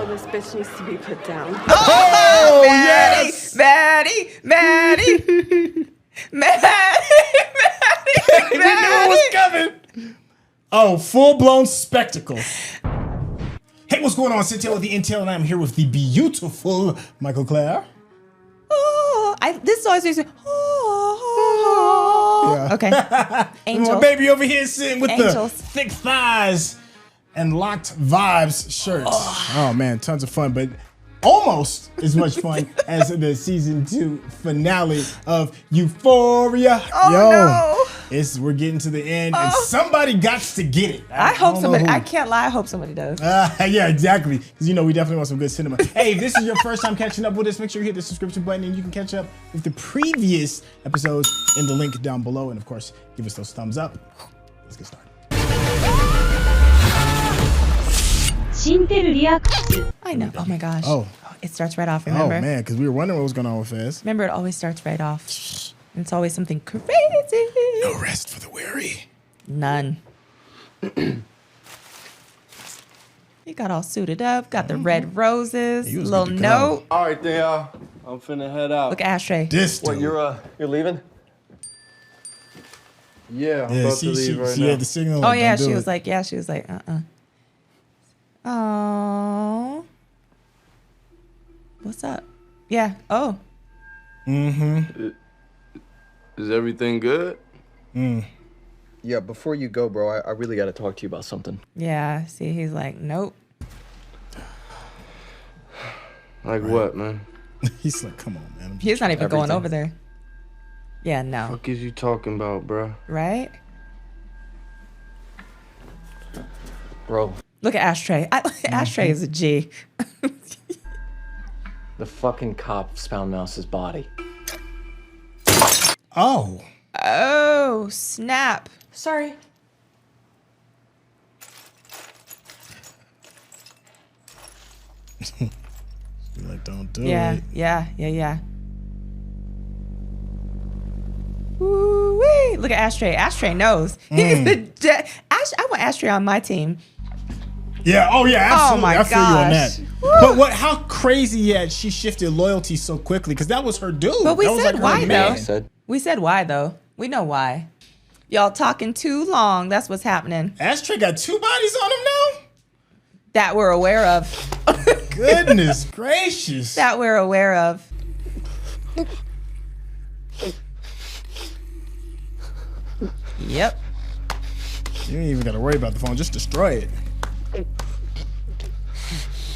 So this bitch needs to be put down. Oh, Maddie, yes! Maddie, Maddie, Maddie, We knew it was coming. Oh, full-blown spectacle. Hey, what's going on? Syntell with the Intel, and I'm here with the beautiful Mikel-Claire. Oh, this is always makes me. Oh, Yeah. okay. My Angels. baby over here sitting with Angels. the thick thighs and locked vibes shirts. Oh man, tons of fun, but almost as much fun as the season 2 finale of Euphoria. Oh, no. We're getting to the end, and somebody got to get it. I hope don't somebody. know who. I can't lie. I hope somebody does. Yeah, exactly. Because we definitely want some good cinema. Hey, if this is your first time catching up with us, make sure you hit the subscription button and you can catch up with the previous episodes in the link down below. And of course, give us those thumbs up. Let's get started. I know. Oh my gosh. Oh. It starts right off. Remember? Oh man, because we were wondering what was going on with Fez. Remember, it always starts right off. It's always something crazy. No rest for the weary. None. He got all suited up. Got the red roses. He was Little good to go. note. All right, then, y'all. I'm finna head out. Look at Ashtray. This What, dude. you're leaving? Yeah, I'm Yeah, about to leave right she now. had the signal. Oh like, yeah, don't do she it. was like, Oh. What's up? Yeah. Oh. Mm-hmm. Is everything good? Yeah, before you go, bro, I really got to talk to you about something. Yeah. See, he's like, nope. Like what, man? He's like, come on, man. He's not even going Everything. over there. Yeah. No. What is you talking about, bro? Right? Bro, Look at Ashtray. Ashtray is a G. the fucking cops found Mouse's body. Oh. Oh, snap. Sorry. You're like, don't do Yeah. it. Yeah. Woo-wee. Look at Ashtray. Ashtray knows. He's the I want Ashtray on my team. Yeah, oh yeah, absolutely. my I feel you on gosh. that. But how crazy yet she shifted loyalty so quickly, because that was her dude. But we That was said her why, man. though. I said, We said why, though. We know why. Y'all talking too long. That's what's happening. Ashtray got 2 bodies on him now? That we're aware of. Goodness gracious. That we're aware of. Yep. You ain't even got to worry about the phone. Just destroy it.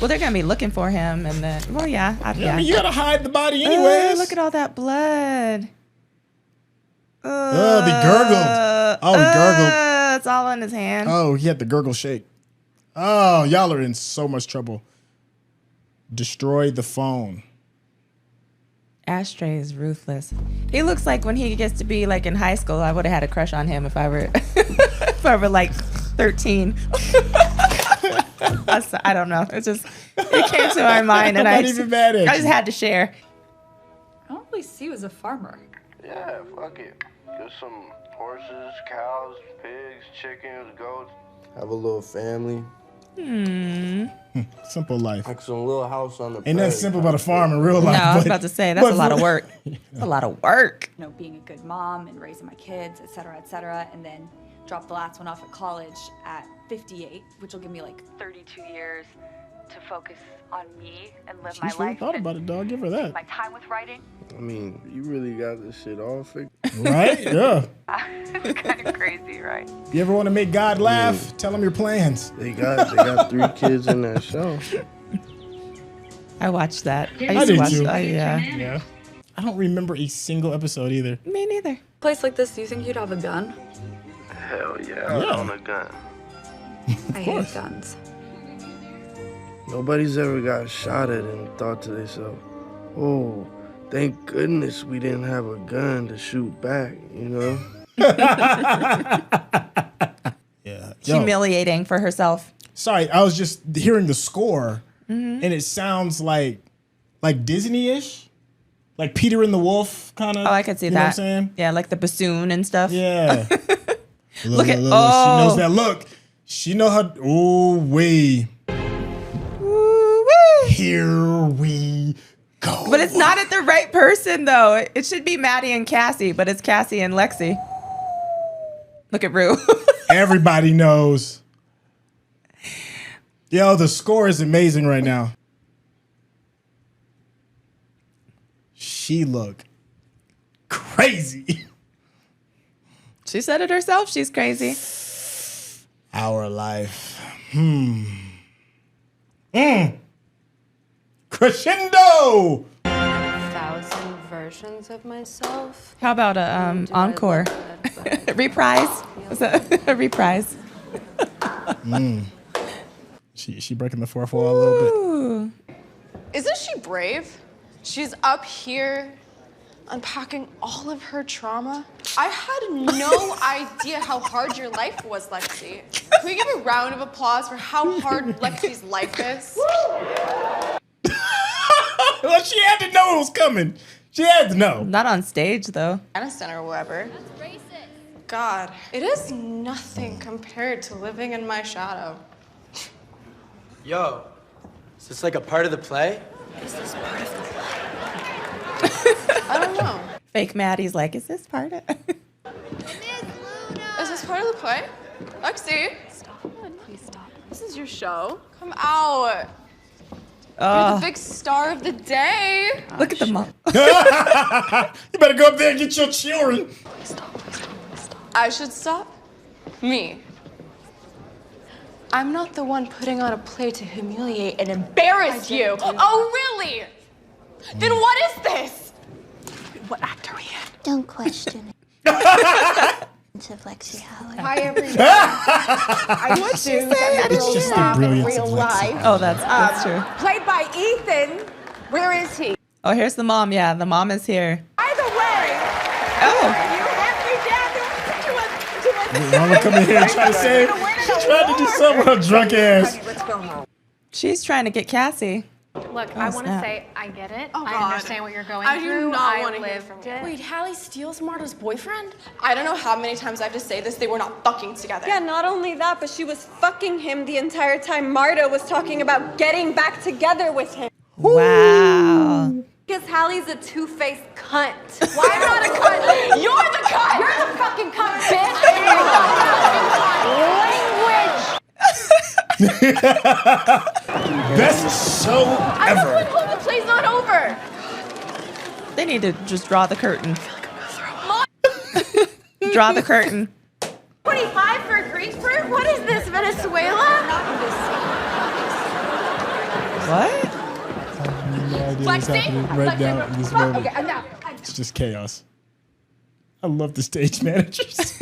Well, they're going to be looking for him. And then, well, yeah. I mean, you got to hide the body anyways. Look at all that blood. They gurgled. Oh, he gurgled. It's all in his hand. Oh, he had the gurgle shake. Oh, y'all are in so much trouble. Destroy the phone. Ashtray is ruthless. He looks like when he gets to be like in high school, I would have had a crush on him if I were if I were like 13. I don't know. It came to my mind and I'm not even mad at I just you. had to share. I don't really see you as a farmer. Yeah, fuck it. Get some horses, cows, pigs, chickens, goats. Have a little family. Simple life. Like some little house on the Ain't nothing simple about a farm in real No, life. I was but- about to say that's a lot of work. That's a lot of work. You know, being a good mom and raising my kids, et cetera, and then drop the last one off at college at 58, which will give me like 32 years to focus on me and live She's my really life. thought and about it, dog. Give her that. my time with writing. I mean, you really got this shit all figured. Right? Yeah. It's kind of crazy, right? You ever want to make God laugh? Tell him your plans. They got 3 kids in that show. I watched that. I I used to did watch too. yeah. Yeah. I don't remember a single episode either. Me neither. Place like this, do you think you'd have a gun? Hell yeah, I own a gun. I hate guns. Nobody's ever got shot at and thought to themselves, oh, thank goodness we didn't have a gun to shoot back, you know? Yeah. Yo, Humiliating for herself. sorry, I was just hearing the score, and it sounds like Disney-ish, like Peter and the Wolf kind of. Oh, I could see you that. Know what I'm saying? Yeah, like the bassoon and stuff. Yeah. Look at- She oh. knows that look. She know how. Oh, way. Woo-wee. here we go. But it's not at the right person, though. It should be Maddie and Cassie, but it's Cassie and Lexi. Look at Rue. Everybody knows. Yo, the score is amazing right now. She look crazy. She said it herself. She's crazy. Our life. Crescendo. 1,000 versions of myself. How about a encore? Reprise? What's that? A reprise. She breaking the fourth wall a little bit. Ooh. Isn't she brave? She's up here unpacking all of her trauma. I had no idea how hard your life was, Lexi. Can we give a round of applause for how hard Lexi's life is? Well, she had to know it was coming. She had to know. Not on stage, though. Aniston or wherever. God, it is nothing compared to living in my shadow. Yo, is this like a part of the play? I don't know. Fake Maddie's like, is this part of Is this part of the play? Lexi? Stop. Please stop. This is your show. Come out. You're the big star of the day. Look at the mom. You better go up there and get your children. Please stop. Please stop. Please stop. I should stop? Me? I'm not the one putting on a play to humiliate and embarrass you. Oh, really? Then what is this? What act are we in? Don't question it. Of Lexi Howard. Hi, everyone. What'd she say? It's just the brilliance real of Lexi. life. Oh, that's true. Played by Ethan. Where is he? Oh, here's the mom. Yeah, the mom is here. By the way, Oh, you have me down to Mama come in here and try to save. She tried to do something with her drunk ass. Let's go home. she's trying to get Cassie. Look, Oh, I want to snap. say I get it. Oh, I God. understand what you're going I through. do not want to hear lived from it. you. Wait, Hallie steals Marta's boyfriend? I don't know how many times I have to say this. They were not fucking together. Yeah, not only that, but she was fucking him the entire time Marta was talking about getting back together with him. Wow. Because Hallie's a two-faced cunt. Why am I not a cunt? You're the cunt! You're the fucking cunt, bitch! Language! Best show I'm ever. not going home. The play's not over. They need to just draw the curtain. Draw the curtain. 25 for grapefruit? What is this, Venezuela? What? No idea what's Lexi? happening right now in this moment. Okay, enough. It's just chaos. I love the stage managers.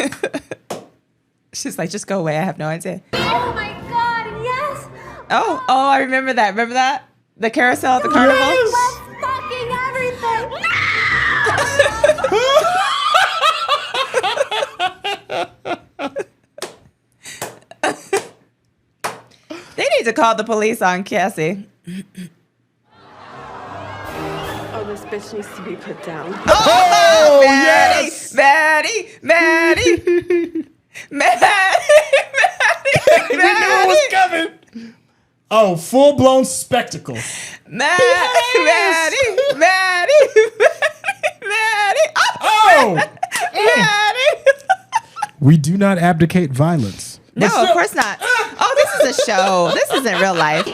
She's like, just go away. I have no idea. Oh my god, yes! Oh, I remember that. Remember that? The carousel at the carnival? Let's fucking everything! They need to call the police on Cassie. Oh, this bitch needs to be put down. Oh, Maddie, yes. Maddie, Maddie, Maddie, We knew it was coming. Oh, full-blown spectacle. Maddie, Maddie, Maddie, Maddie, Oh! Maddie. We do not abdicate violence. No, of course not. Oh, this is a show. This isn't real life.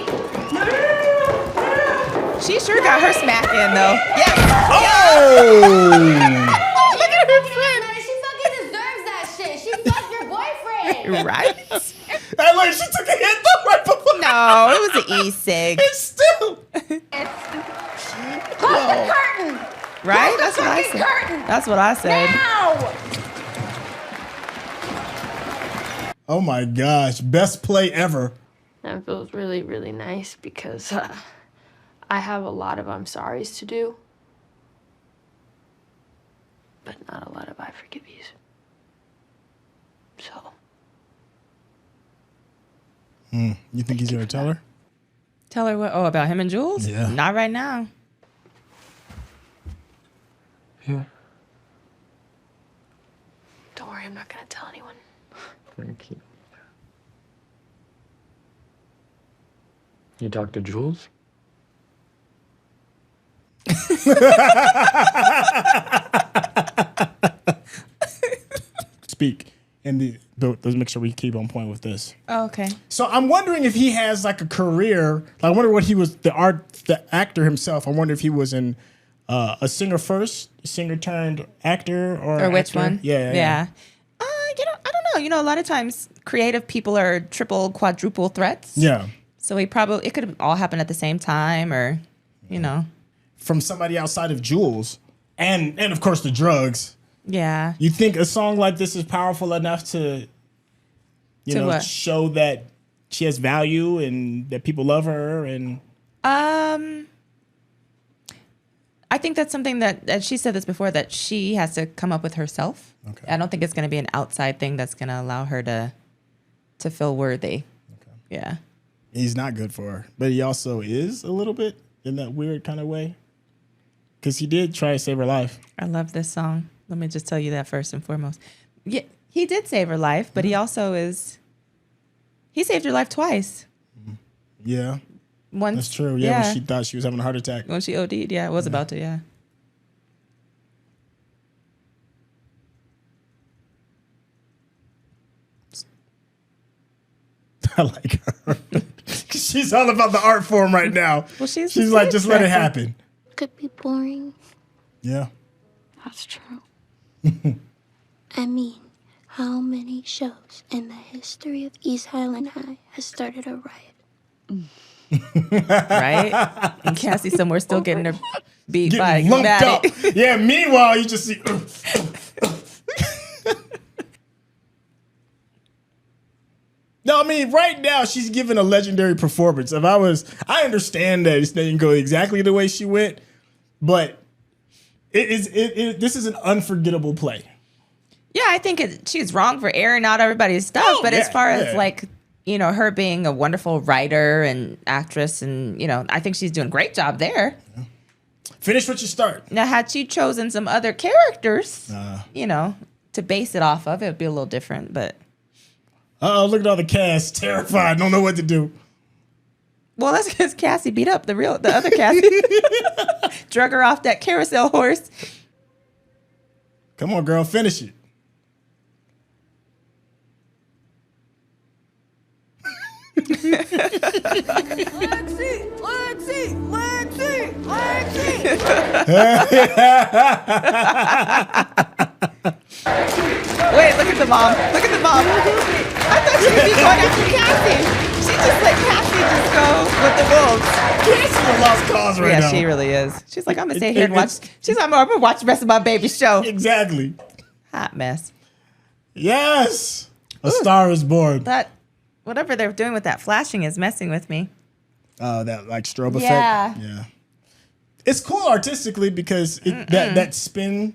She sure got her smack in, though. Yes. Oh! Look at her friend. She fucking deserves that shit. She fucked your boyfriend. Right? Hey, look, she took a hit though right before. No, it was an e-cig. It's still. Close the curtain! Right? Close That's the what I fucking said. curtain! That's what I said. Now! Oh my gosh, best play ever. That feels really, really nice because I have a lot of I'm sorry's to do, but not a lot of I forgive yous. So. You think he's gonna tell her? Tell her what? Oh, about him and Jules? Yeah. Not right now. Yeah. Don't worry, I'm not gonna tell anyone. Thank you. You talked to Jules? Speak. And let's make sure we keep on point with this. Oh, okay. So I'm wondering if he has like a career. Like, I wonder what he was, the actor himself. I wonder if he was in a singer first, singer turned actor, or which actor. one? Yeah. I don't know. You know, a lot of times creative people are triple, quadruple threats. Yeah. So it could have all happened at the same time, or, you know. From somebody outside of Jules, and of course the drugs. Yeah. You think a song like this is powerful enough to show that she has value and that people love her? And I think that's something that she said this before, that she has to come up with herself. Okay. I don't think it's going to be an outside thing that's going to allow her to feel worthy. Okay. Yeah. He's not good for her, but he also is a little bit in that weird kind of way, because he did try to save her life. I love this song. Let me just tell you that first and foremost. Yeah, he did save her life, but he also he saved her life twice. Yeah. Once. That's true. Yeah, when she thought she was having a heart attack. When she OD'd, was about to, yeah. I like her. She's all about the art form right now. Well, she's like, just let it happen. Could be boring. Yeah. That's true. I mean, how many shows in the history of East Highland High has started a riot? Right? And Cassie somewhere still getting her beat by lumped up. Maddie. Yeah, meanwhile, you just see... No, I mean, right now, she's giving a legendary performance. I understand that it didn't go exactly the way she went, but this is an unforgettable play. Yeah, I think she's wrong for airing out everybody's stuff, but as far as like, you know, her being a wonderful writer and actress, and, you know, I think she's doing a great job there. Yeah. Finish what you start. Now, had she chosen some other characters, you know, to base it off of, it would be a little different, but... Uh-oh, look at all the cast. Terrified. Don't know what to do. Well, that's because Cassie beat up the other Cassie. Drug her off that carousel horse. Come on, girl. Finish it. Wait, look at the mom. Look at the mom. I thought she would be going after Cassie. She just let Cassie just go with the wolves. Cassie's a lost cause right now. Yeah, she really is. She's like, I'm going to stay here and watch. She's like, I'm going to watch the rest of my baby show. Exactly. Hot mess. Yes. A star is born. That, whatever they're doing with that flashing is messing with me. That like strobe effect. Yeah. It's cool artistically because that spin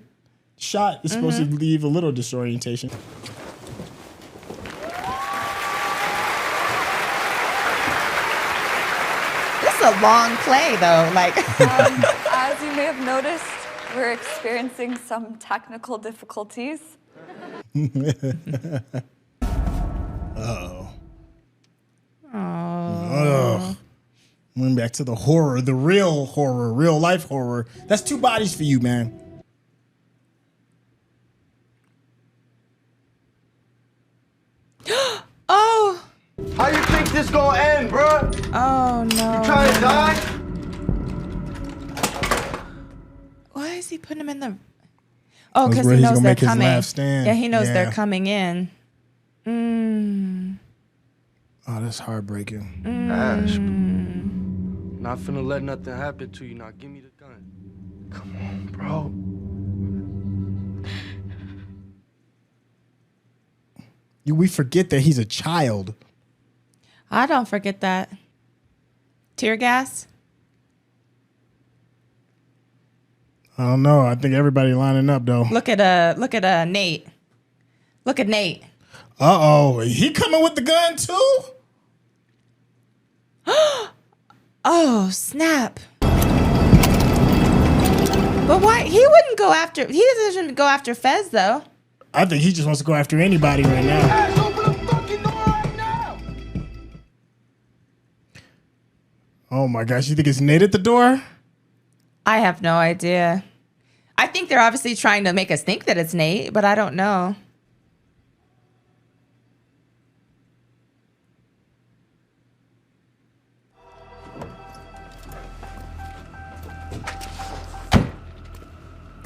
shot is supposed to leave a little disorientation. This is a long play though. Like as you may have noticed, we're experiencing some technical difficulties. Uh-oh. Oh. Went back to the horror, the real horror, real life horror. That's two bodies for you, man. Oh. How you think this gonna end, bruh? Oh no. You trying to die? Why is he putting him in the... Oh, because where he he's knows gonna they're make his coming. last stand. Yeah, he knows Yeah. they're coming in. Oh, that's heartbreaking. Ash, not finna let nothing happen to you. Now give me the gun. Come on, bro. We forget that he's a child. I don't forget that. Tear gas? I don't know. I think everybody lining up though. Look at Nate. Look at Nate. Uh-oh. He coming with the gun too? Oh, snap. But why? He wouldn't go after... He doesn't go after Fez, though. I think he just wants to go after anybody right now. Ash, open the fucking door right now! Oh my gosh. You think it's Nate at the door? I have no idea. I think they're obviously trying to make us think that it's Nate, but I don't know.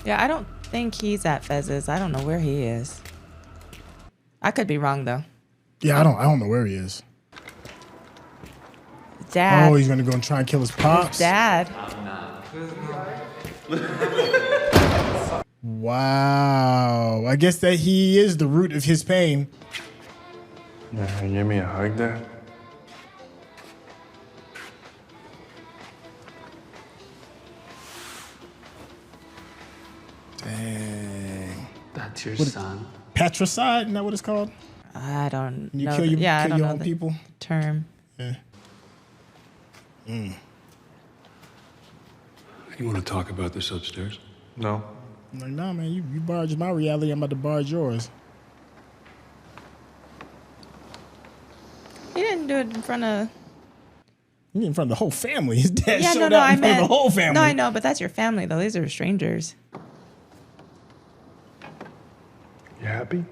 Yeah, I don't think he's at Fez's. I don't know where he is. I could be wrong though. Yeah, I don't know where he is. Dad. Oh, he's gonna go and try and kill his pops. Dad. Wow. I guess that he is the root of his pain. Yeah, give me a hug, Dad. Dang. That's your son. Patricide? Isn't that what it's called? I don't You know. kill your, I kill don't your know own the people? term. Yeah. You want to talk about this upstairs? No. I'm like, nah, man, you barge my reality, I'm about to barge yours. He didn't do it in front of... You in front of the whole family. His dad Yeah, showed no, up I in front meant... of the whole family. No, I know, but that's your family, though. These are strangers. You happy?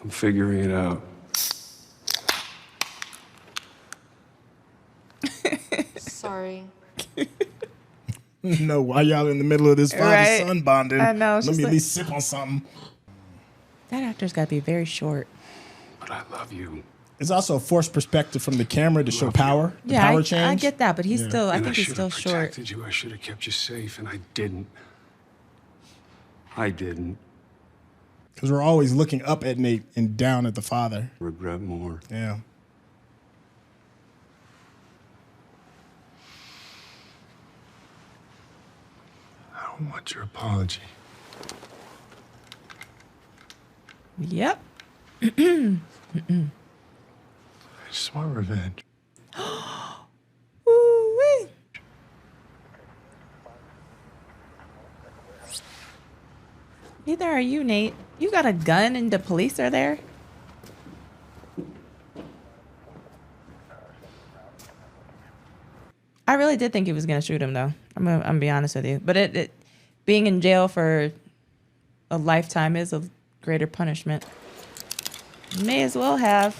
I'm figuring it out. Sorry. No, why y'all in the middle of this father-son bonding? I know. Let me at least sip on something. That actor's got to be very short. But I love you. It's also a forced perspective from the camera to show power. The Yeah, power I change. get that, but he's still... I And think he's still should've short. protected you. I should have kept you safe, and I didn't. I didn't. Because we're always looking up at Nate and down at the father. Regret more. Yeah. I don't want your apology. Yep. I just want revenge. Ooh-wee. Neither are you, Nate. You got a gun and the police are there? I really did think he was going to shoot him, though. I'm gonna be honest with you. But it being in jail for a lifetime is a greater punishment. May as well have.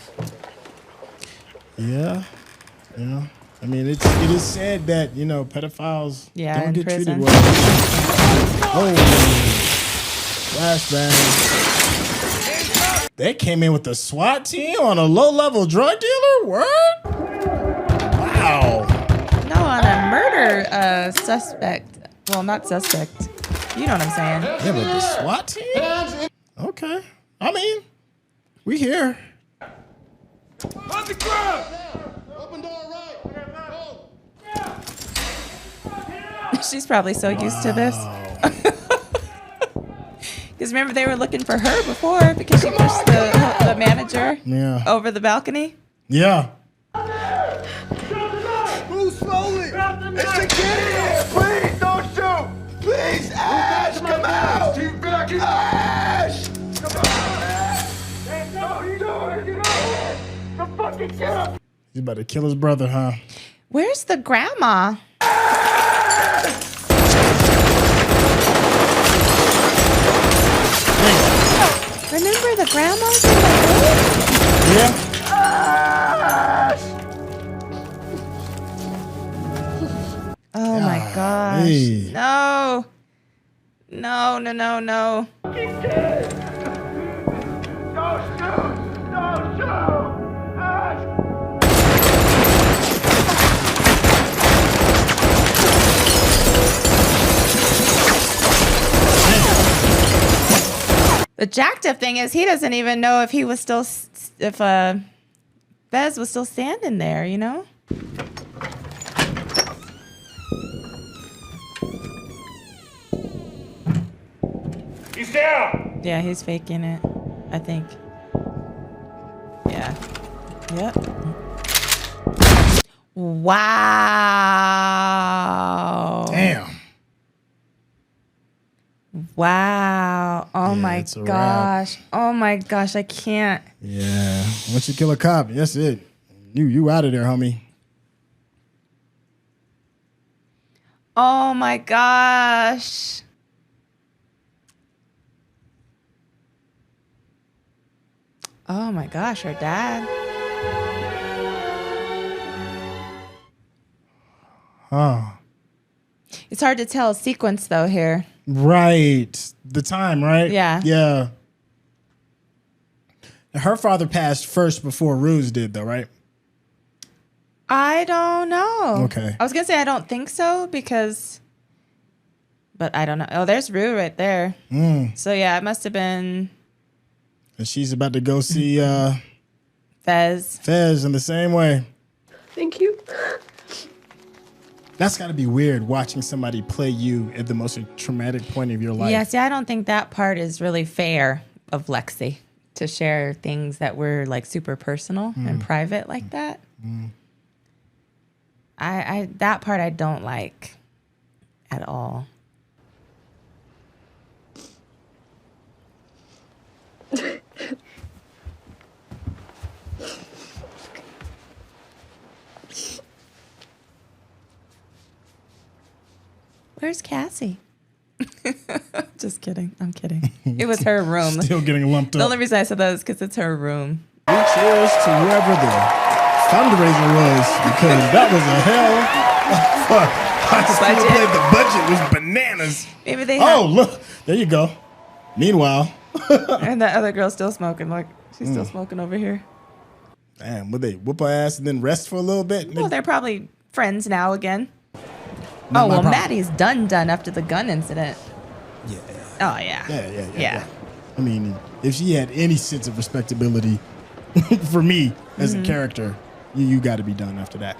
Yeah. Yeah. I mean, it is said that, you know, pedophiles don't in get prison. treated well. Oh. Flashbang. They came in with the SWAT team on a low-level drug dealer? What? Wow. No, on a murder suspect. Well, not suspect. You know what I'm saying. Yeah, but the SWAT team? Okay. I mean, we here. On the ground! She's probably so used to this. Because remember, they were looking for her before because she pushed the manager over the balcony. Yeah. Move slowly! It's security! Please don't shoot! Please, Ash, come out! Keep back! Ash! Come on, Ash! No, you don't! Get out! The fucking get up! He's about to kill his brother, huh? Where's the grandma? Remember the grandmas in the hood? Yeah. Oh my gosh. Hey. No. No, no, no, no. Don't shoot! Don't shoot! Ash! The jacked up thing is he doesn't even know if he was still, if Fez was still standing there, you know? He's down! Yeah, he's faking it, I think. Yeah. Yep. Wow. Damn. Wow. Oh my it's a wrap. gosh. Oh my gosh. I can't. Yeah. Once you kill a cop, that's it. You out of there, homie. Oh my gosh. Oh my gosh, her dad. Oh. It's hard to tell sequence though here. Right. The time, right? Yeah. Yeah. Her father passed first before Ruse did, though, right? I don't know. Okay. I was going to say I don't think so because... But I don't know. Oh, there's Rue right there. So yeah, it must have been... And she's about to go see Fez. Fez in the same way. Thank you. That's got to be weird, watching somebody play you at the most traumatic point of your life. Yeah, see, I don't think that part is really fair of Lexi to share things that were like super personal and private like that. I that part I don't like at all. Where's Cassie? Just kidding. I'm kidding. It was her room. Still getting lumped up. The only reason I said that is because it's her room. Cheers to whoever the fundraiser was, because that was a hell of a budget. The budget was bananas. Maybe they look. There you go. Meanwhile. And that other girl's still smoking. Like, she's still smoking over here. Damn, would they whoop her ass and then rest for a little bit? Well, they're probably friends now again. Not oh, my well, problem. Maddie's done after the gun incident. Yeah. Oh, yeah. Yeah. I mean, if she had any sense of respectability for me as a character, you got to be done after that.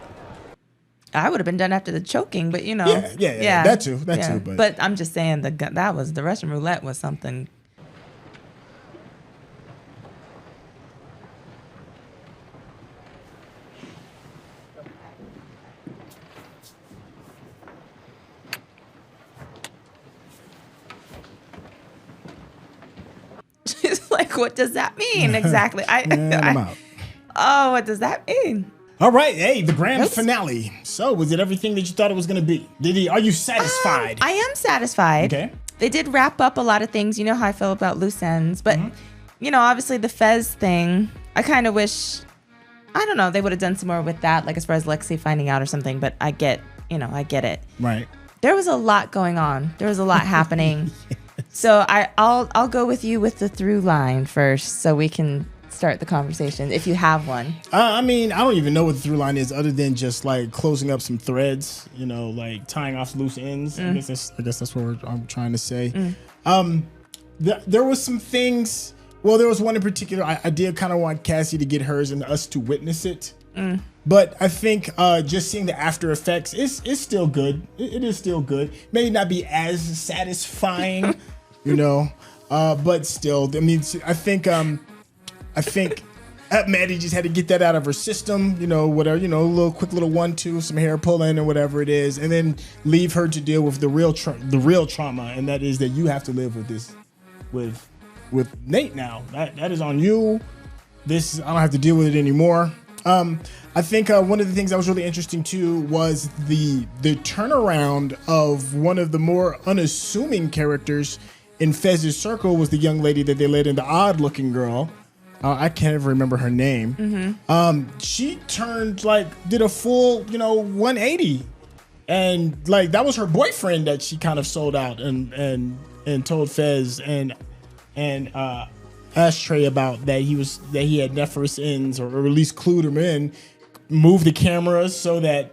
I would have been done after the choking, but you know. Yeah. That too. But I'm just saying the Russian roulette was something. She's like, what does that mean exactly? I'm out. Oh, what does that mean? All right, hey, the grand finale. So, was it everything that you thought it was going to be? Are you satisfied? I am satisfied. Okay. They did wrap up a lot of things. You know how I feel about loose ends. But, you know, obviously the Fez thing, I kind of wish, I don't know, they would have done some more with that, like as far as Lexi finding out or something. But I get it. Right. There was a lot going on. There was a lot happening. So I'll go with you with the through line first so we can start the conversation if you have one. I mean, I don't even know what the through line is other than just like closing up some threads, you know, like tying off loose ends. I guess that's what I'm trying to say. There was some things. Well, there was one in particular. I did kind of want Cassie to get hers and us to witness it. But I think just seeing the after effects is still good. It is still good. May not be as satisfying, you know, but still. I mean, I think Maddie just had to get that out of her system, you know, whatever, you know, a quick little 1-2, some hair pulling or whatever it is, and then leave her to deal with the real trauma, and that is that you have to live with this, with Nate now. That is on you. I don't have to deal with it anymore. I think one of the things that was really interesting too was the turnaround of one of the more unassuming characters in Fez's circle was the young lady that they let in, the odd-looking girl. I can't ever remember her name. She did a full, 180, and like that was her boyfriend that she kind of sold out and told Fez and Ashtray about that he had Nephris ends or at least clued him in, moved the cameras so that.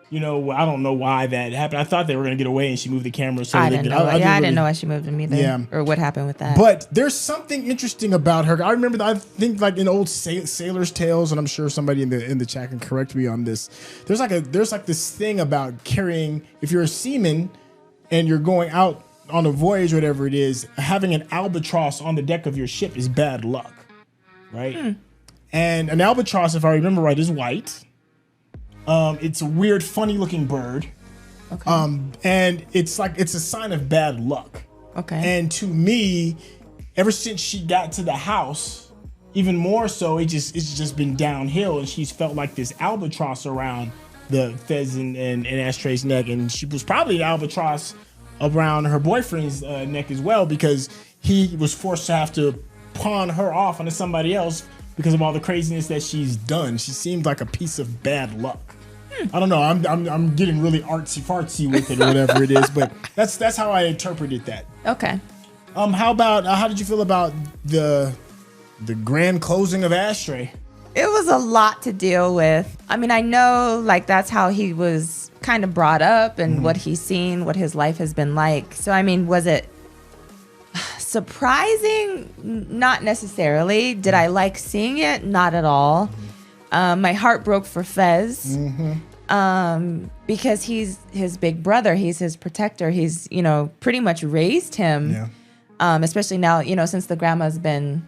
I don't know why that happened. I thought they were going to get away and she moved the camera. So I didn't know. I didn't know why she moved them either. Yeah. Or what happened with that. But there's something interesting about her. I remember, I think like in old Sailor's Tales, and I'm sure somebody in the chat can correct me on this. There's like this thing about carrying, if you're a seaman and you're going out on a voyage, whatever it is, having an albatross on the deck of your ship is bad luck. Right? And an albatross, if I remember right, is white. It's a weird, funny-looking bird. Okay. And it's a sign of bad luck. Okay. And to me, ever since she got to the house, even more so, it's just been downhill, and she's felt like this albatross around the Fez and Ashtray's neck, and she was probably the albatross around her boyfriend's neck as well, because he was forced to have to pawn her off onto somebody else because of all the craziness that she's done. She seemed like a piece of bad luck. I don't know. I'm getting really artsy fartsy with it or whatever it is, but that's how I interpreted that. Okay. How did you feel about the grand closing of Ashtray? It was a lot to deal with. I mean, I know like that's how he was kind of brought up and what he's seen, what his life has been like. So, I mean, was it surprising? Not necessarily. Did I like seeing it? Not at all. My heart broke for Fez because he's his big brother. He's his protector. He's, pretty much raised him. Yeah. Especially now, since the grandma's been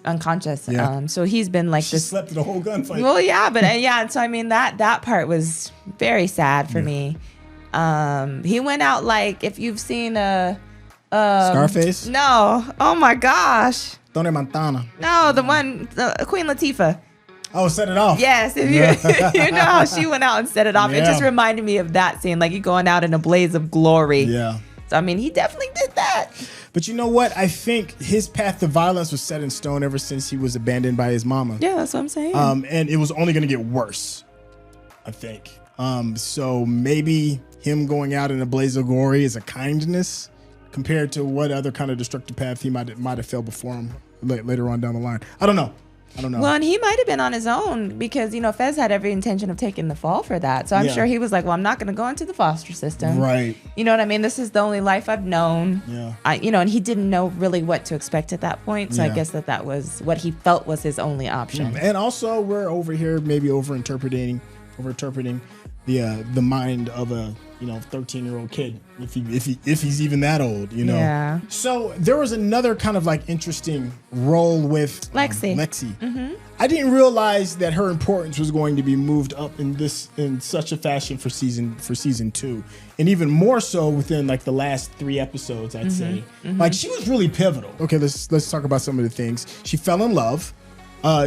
unconscious. Yeah. So he's been like she slept through the whole gunfight. Well, yeah, but so I mean that part was very sad for me. He went out like, if you've seen Scarface? No. Oh my gosh. Tony Montana. No, the one, Queen Latifah. Oh, Set It Off. Yes, if you know how she went out and set it off. Yeah. It just reminded me of that scene, like you going out in a blaze of glory. Yeah. So, I mean, he definitely did that. But you know what? I think his path to violence was set in stone ever since he was abandoned by his mama. Yeah, that's what I'm saying. And it was only going to get worse, I think. So maybe him going out in a blaze of glory is a kindness compared to what other kind of destructive path he might have fell before him later on down the line. I don't know. Well, and he might have been on his own because, Fez had every intention of taking the fall for that. So I'm sure he was like, well, I'm not going to go into the foster system. Right. You know what I mean? This is the only life I've known. Yeah. And he didn't know really what to expect at that point. So I guess that was what he felt was his only option. And also we're over here maybe overinterpreting the mind of a 13-year-old kid if he's even that old, Yeah. So there was another kind of like interesting role with Lexi. Mm-hmm. I didn't realize that her importance was going to be moved up in such a fashion for season 2, and even more so within like the last 3 episodes. I'd say like she was really pivotal. Okay, let's talk about some of the things. She fell in love.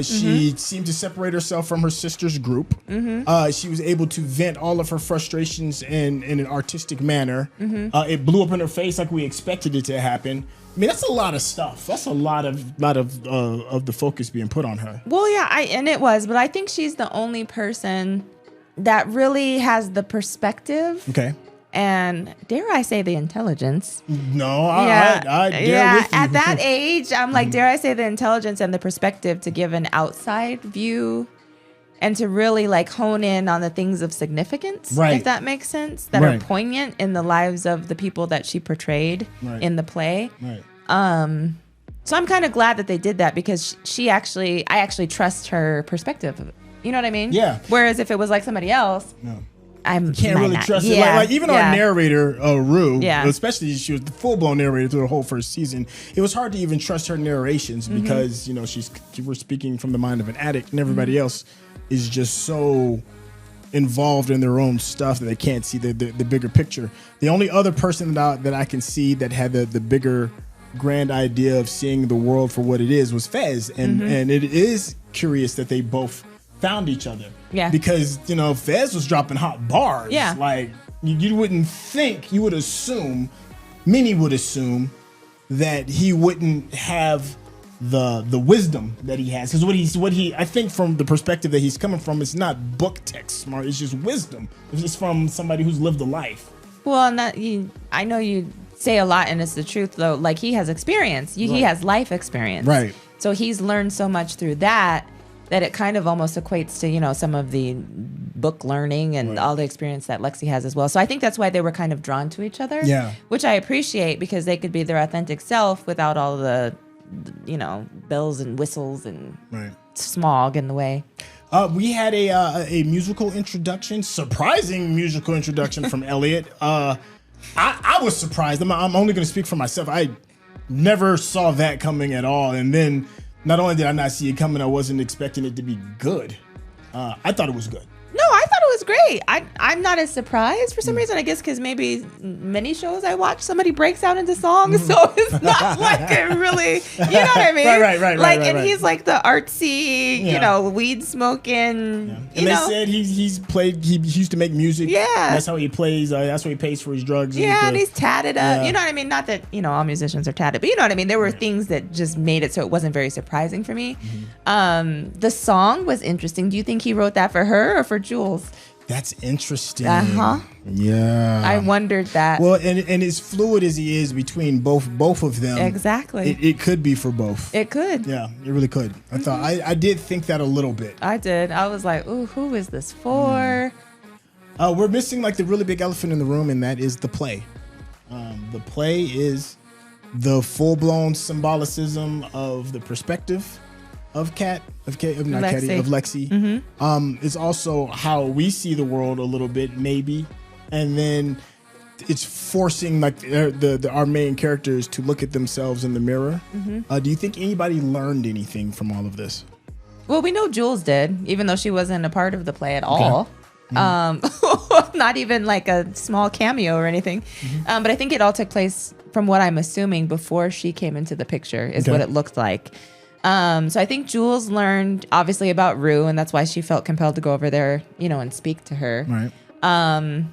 She seemed to separate herself from her sister's group. She was able to vent all of her frustrations in an artistic manner. It blew up in her face like we expected it to happen. I mean, that's a lot of stuff. That's a lot of the focus being put on her. Well, yeah, and it was, but I think she's the only person that really has the perspective. Okay. And dare I say the intelligence? No, I dare with you. At that age, I'm like, dare I say the intelligence and the perspective to give an outside view and to really like hone in on the things of significance, if that makes sense, that are poignant in the lives of the people that she portrayed in the play. Right. So I'm kind of glad that they did that because I actually trust her perspective. You know what I mean? Yeah. Whereas if it was like somebody else, I can't really trust it. Like even our narrator, Rue, especially she was the full-blown narrator through the whole first season. It was hard to even trust her narrations because we're speaking from the mind of an addict, and everybody else is just so involved in their own stuff that they can't see the bigger picture. The only other person that I can see that had the bigger grand idea of seeing the world for what it is was Fez, and it is curious that they both found each other. Yeah. Because, Fez was dropping hot bars. Yeah. Like, you wouldn't think, you would assume, many would assume that he wouldn't have the wisdom that he has. Because I think from the perspective that he's coming from, it's not book text smart, it's just wisdom. It's just from somebody who's lived a life. Well, I know you say a lot, and it's the truth, though. Like, he has experience. He has life experience. Right. So he's learned so much through that it kind of almost equates to, some of the book learning and all the experience that Lexi has as well. So I think that's why they were kind of drawn to each other. Yeah. Which I appreciate because they could be their authentic self without all the bells and whistles and smog in the way. We had a musical introduction, surprising musical introduction from Elliot. I was surprised. I'm only going to speak for myself. I never saw that coming at all. And then not only did I not see it coming, I wasn't expecting it to be good. I thought it was good. No, I thought it was was great. I'm not as surprised for some reason. I guess because maybe many shows I watch, somebody breaks out into songs, so it's not like it really. You know what I mean? Right. Like, right. he's like the artsy, you know, weed smoking. Yeah. And they said he's played. He used to make music. Yeah, that's how he plays. That's what he pays for his drugs. And he's tatted up. You know what I mean? Not that all musicians are tatted, but you know what I mean. There were things that just made it so it wasn't very surprising for me. The song was interesting. Do you think he wrote that for her or for Jules? That's interesting. Yeah. I wondered that. Well, and as fluid as he is between both of them, exactly. It could be for both. It could. Yeah, it really could. I thought I did think that a little bit. I did. I was like, ooh, who is this for? We're missing like the really big elephant in the room, and that is the play. The play is the full-blown symbolicism of the perspective of Lexi. It's also how we see the world a little bit, maybe, and then it's forcing like our main characters to look at themselves in the mirror. Do you think anybody learned anything from all of this? Well, we know Jules did, even though she wasn't a part of the play at all. Not even like a small cameo or anything. But I think it all took place, from what I'm assuming, before she came into the picture is what it looked like. So I think Jules learned obviously about Rue, and that's why she felt compelled to go over there, and speak to her. Right. I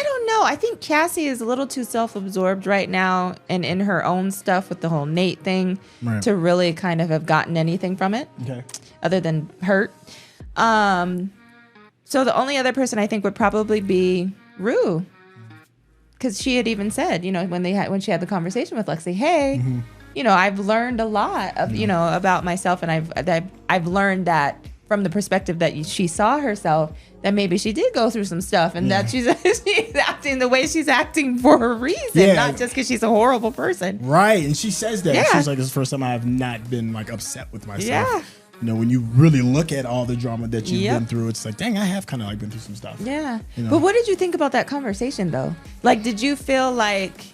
don't know. I think Cassie is a little too self-absorbed right now and in her own stuff with the whole Nate thing to really kind of have gotten anything from it. Okay. Other than hurt. So the only other person I think would probably be Rue. Because she had even said, when she had the conversation with Lexi, hey, I've learned a lot of, about myself, and I've learned that from the perspective that she saw herself, that maybe she did go through some stuff, and that she's acting the way she's acting for a reason, not just because she's a horrible person. Right, and she says that. Yeah. She's like, it's the first time I have not been like upset with myself. Yeah. When you really look at all the drama that you've been through, it's like, dang, I have kind of like been through some stuff. Yeah. But what did you think about that conversation though? Like, did you feel like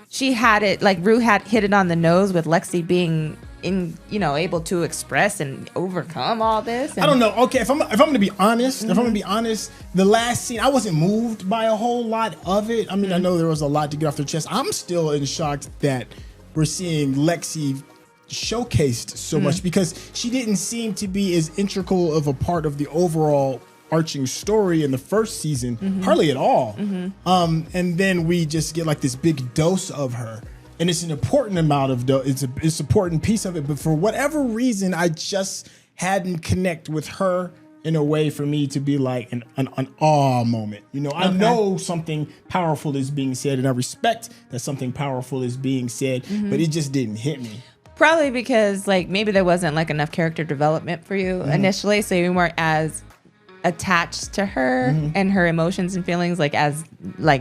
she had it, like Rue had hit it on the nose with Lexi being able to express and overcome all this? I don't know. Okay, if I'm gonna be honest, the last scene, I wasn't moved by a whole lot of it. I mean, I know there was a lot to get off their chest. I'm still in shock that we're seeing Lexi showcased so much, because she didn't seem to be as integral of a part of the overall arching story in the first season, hardly at all. And then we just get like this big dose of her, and it's an important amount of it's an important piece of it, but for whatever reason I just hadn't connect with her in a way for me to be like an awe moment. I know something powerful is being said, and I respect that something powerful is being said, but it just didn't hit me. Probably because like maybe there wasn't like enough character development for you initially, so you weren't as attached to her and her emotions and feelings like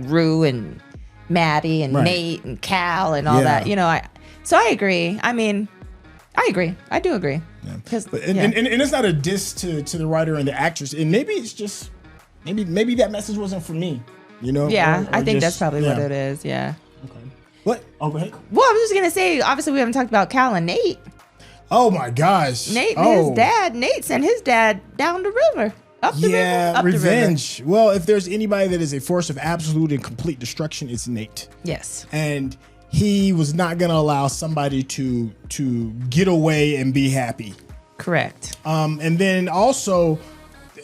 Rue and Maddie and Nate and Cal and all that. So I agree. I mean, I agree. I do agree. And it's not a diss to the writer and the actress. And maybe it's just maybe that message wasn't for me. Yeah, I think that's probably what it is. Yeah. Okay. What? Oh, go ahead. Well, I was just gonna say, obviously we haven't talked about Cal and Nate. Oh my gosh. Nate and his dad. Nate sent his dad down the river. Up the river. Up revenge. the river. Well, if there's anybody that is a force of absolute and complete destruction, it's Nate. Yes. And he was not gonna allow somebody to get away and be happy. Correct. And then also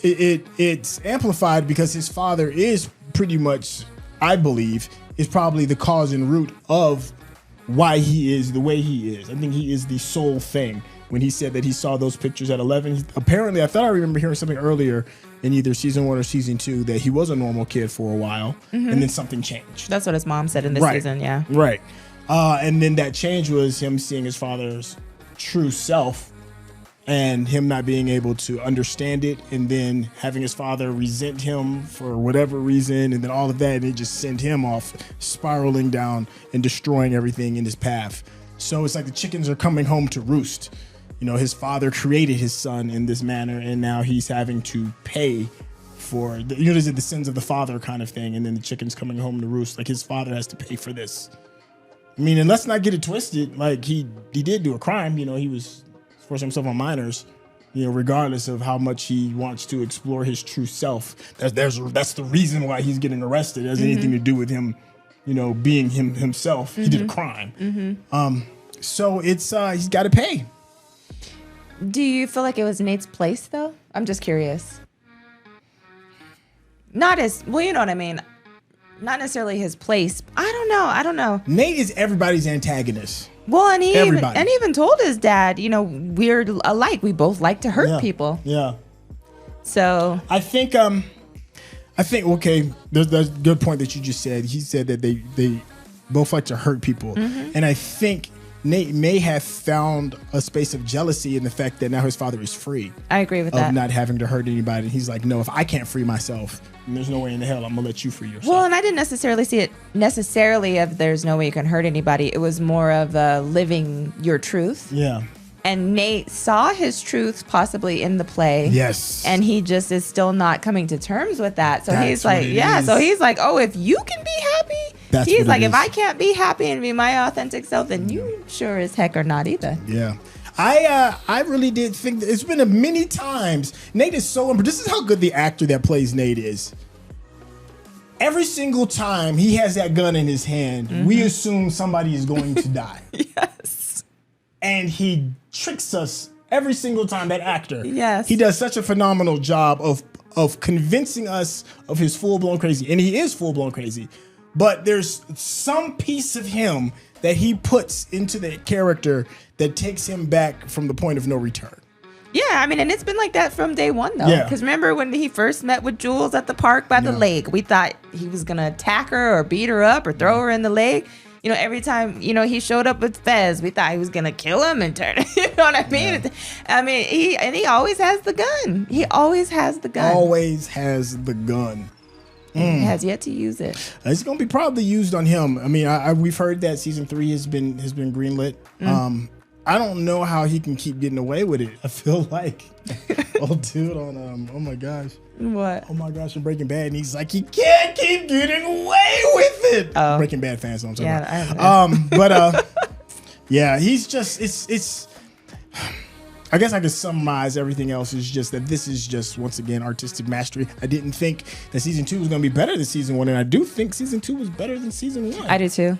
it's amplified because his father is pretty much, I believe, is probably the cause and root of why he is the way he is. I think he is the sole thing. When he said that he saw those pictures at 11, apparently, I thought I remember hearing something earlier in either season 1 or season 2 that he was a normal kid for a while, and then something changed. That's what his mom said in this season, yeah. Right. And then that change was him seeing his father's true self and him not being able to understand it, and then having his father resent him for whatever reason, and then all of that, and it just sent him off spiraling down and destroying everything in his path. So it's like the chickens are coming home to roost. His father created his son in this manner, and now he's having to pay for the sins of the father kind of thing, and then the chickens coming home to roost. Like, his father has to pay for this. I mean, and let's not get it twisted. Like, he did do a crime. He was forcing himself on minors. You know, regardless of how much he wants to explore his true self, that's the reason why he's getting arrested. It has anything to do with him, you know, being himself. He did a crime. So it's he's got to pay. Do you feel like it was Nate's place though? I'm just curious. Not as well, you know what I mean. Not necessarily his place. I don't know. Nate is everybody's antagonist. Well, and he even told his dad, you know, we're alike. We both like to hurt people. Yeah. So I think okay. There's a good point that you just said. He said that they both like to hurt people, and I think Nate may have found a space of jealousy in the fact that now his father is free. I agree with that. Of not having to hurt anybody. He's like, no, if I can't free myself, then there's no way in the hell I'm gonna let you free yourself. Well, and I didn't necessarily see it of there's no way you can hurt anybody. It was more of living your truth. Yeah. And Nate saw his truth possibly in the play. Yes. And he just is still not coming to terms with that. So That's he's like, so he's like, oh, if you can be happy, he's like, if I can't be happy and be my authentic self, then you sure as heck are not either. Yeah. I really did think that it's been many times. Nate is so, this is how good the actor that plays Nate is. Every single time he has that gun in his hand, we assume somebody is going to die. Yes. And he tricks us every single time, that actor. Yes. He does such a phenomenal job of convincing us of his full-blown crazy. And he is full-blown crazy. But there's some piece of him that he puts into that character that takes him back from the point of no return. Yeah, I mean, and it's been like that from day one, though. Yeah. Because remember when he first met with Jules at the park by the lake, we thought he was going to attack her or beat her up or throw her in the lake. You know, every time, you know, he showed up with Fez, we thought he was going to kill him and turn it. You know what I mean? Yeah. I mean, he always has the gun. He always has the gun. Always has the gun. He has yet to use it. It's going to be probably used on him. I mean, we've heard that season 3 has been greenlit. I don't know how he can keep getting away with it. I feel like old dude on oh my gosh. What? Oh my gosh, in Breaking Bad, and he's like, he can't keep getting away with it. Oh. Breaking Bad fans, so I'm talking about. But yeah, he's just it's. I guess I could summarize everything else is just that this is just, once again, artistic mastery. I didn't think that season 2 was going to be better than season 1, and I do think season 2 was better than season 1. I do too.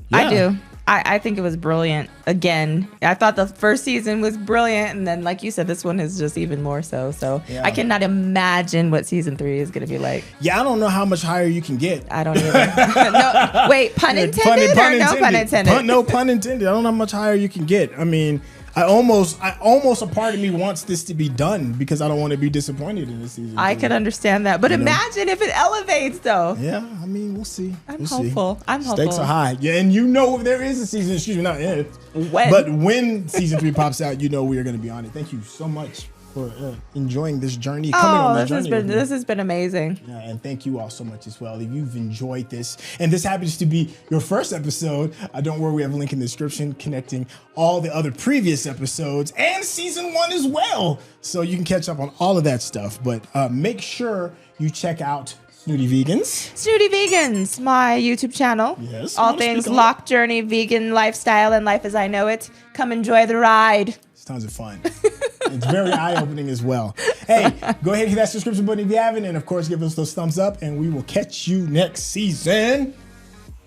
Yeah. I do. I think it was brilliant. Again, I thought the first season was brilliant, and then, like you said, this one is just even more so. So Yeah. I cannot imagine what season 3 is going to be like. Yeah, I don't know how much higher you can get. I don't either. No, wait, pun intended or no pun intended? No pun intended. I don't know how much higher you can get. I mean, I almost a part of me wants this to be done because I don't want to be disappointed in this season. I could understand that, but imagine if it elevates, though. Yeah, I mean, we'll see. I'm hopeful. I'm hopeful. Stakes are high. Yeah, and you know if there is a season, excuse me, not if. When? But when season 3 pops out, you know we are going to be on it. Thank you so much for enjoying this journey. This has been amazing. Yeah, and thank you all so much as well. If you've enjoyed this, and this happens to be your first episode, don't worry, we have a link in the description connecting all the other previous episodes and season 1 as well. So you can catch up on all of that stuff. But make sure you check out Snooty Vegans. Snooty Vegans, my YouTube channel. Yes. All things lock journey, vegan lifestyle, and life as I know it. Come enjoy the ride. It's tons of fun. It's very eye-opening as well. Hey, go ahead and hit that subscription button if you haven't. And of course, give us those thumbs up. And we will catch you next season.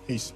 Peace.